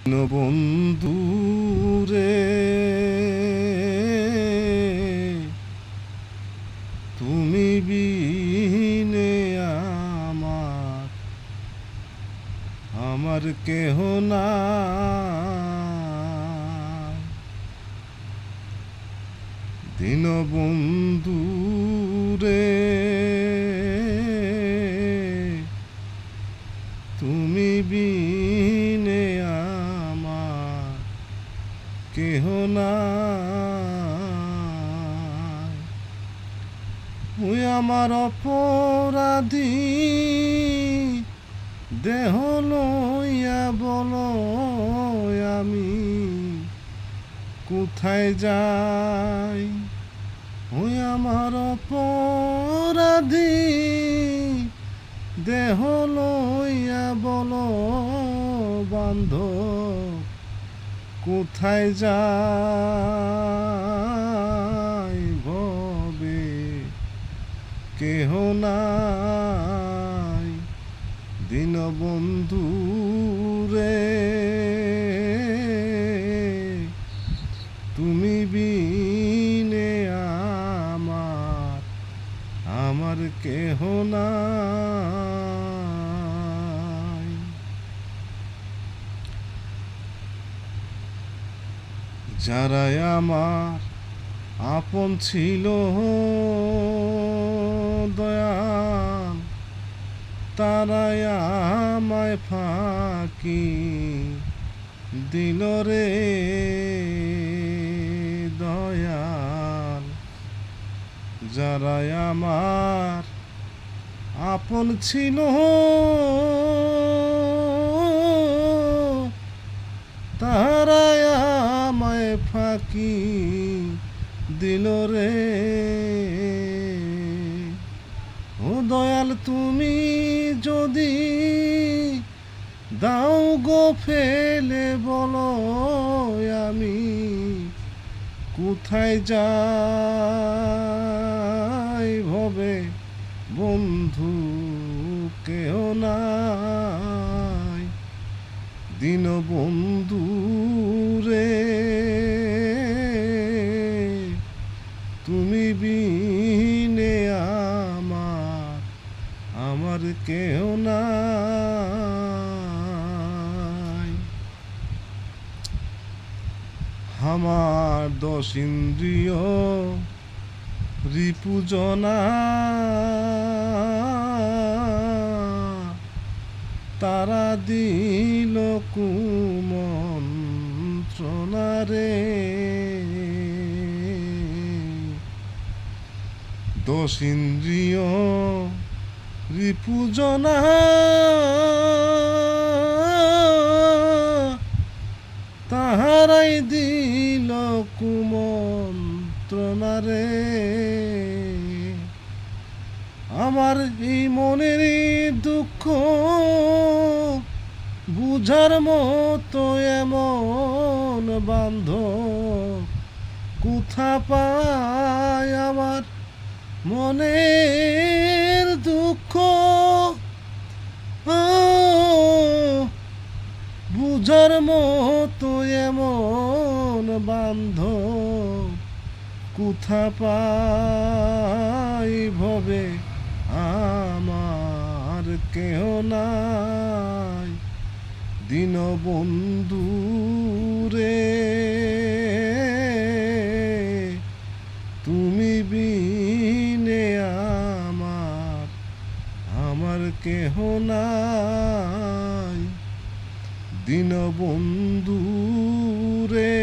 বন্ধু রে, তুমি বিনে আমার আমার কেহ নাই। দীনবন্ধু রে, তুমি বিনে আমার কেহ নাই। ওই আমার অপরাধী দেহ লইয়া বলো আমি কোথায় যাই। ওই আমার অপরাধী দেহ লইয়া বলো বান্ধব কোথায় যাই। ভবে কেহ নাই। দীনবন্ধু রে, তুমি বিনে আমার আমার কেহ নাই। যারাই আমার আপন ছিল দয়াল, তারাই আমায় ফাঁকি দিল রে দয়াল। যারাই আমার আপন ছিল তারাই আমায় ফাঁকি দিল রে। ও দয়াল, তুমি যদি দাও গো ফেলে বলো আমি কোথায় যাই। ভবে বন্ধু কেহ নাই। দীনবন্ধু রে, তুমি বিনে আমার আমার কেহ নাই। আমার দশ ইন্দ্রিয় রিপুজনা তারা দিল কুমন্ত্রণা রে। দশ ইন্দ্রিয় রিপুজনা তাহারাই দিল কুমন্ত্রণা রে। আমার এই মনের দুঃখ বুঝার মতো এমন বান্ধব কোথা পায়। আমার মনের দুঃখ বুঝার মতো এমন বান্ধব কোথা পাই। ভবে আমার কেহ নাই। দীনবন্ধু রে, তুমি বিনে আমার আমার কেহ নাই। দীনবন্ধু রে।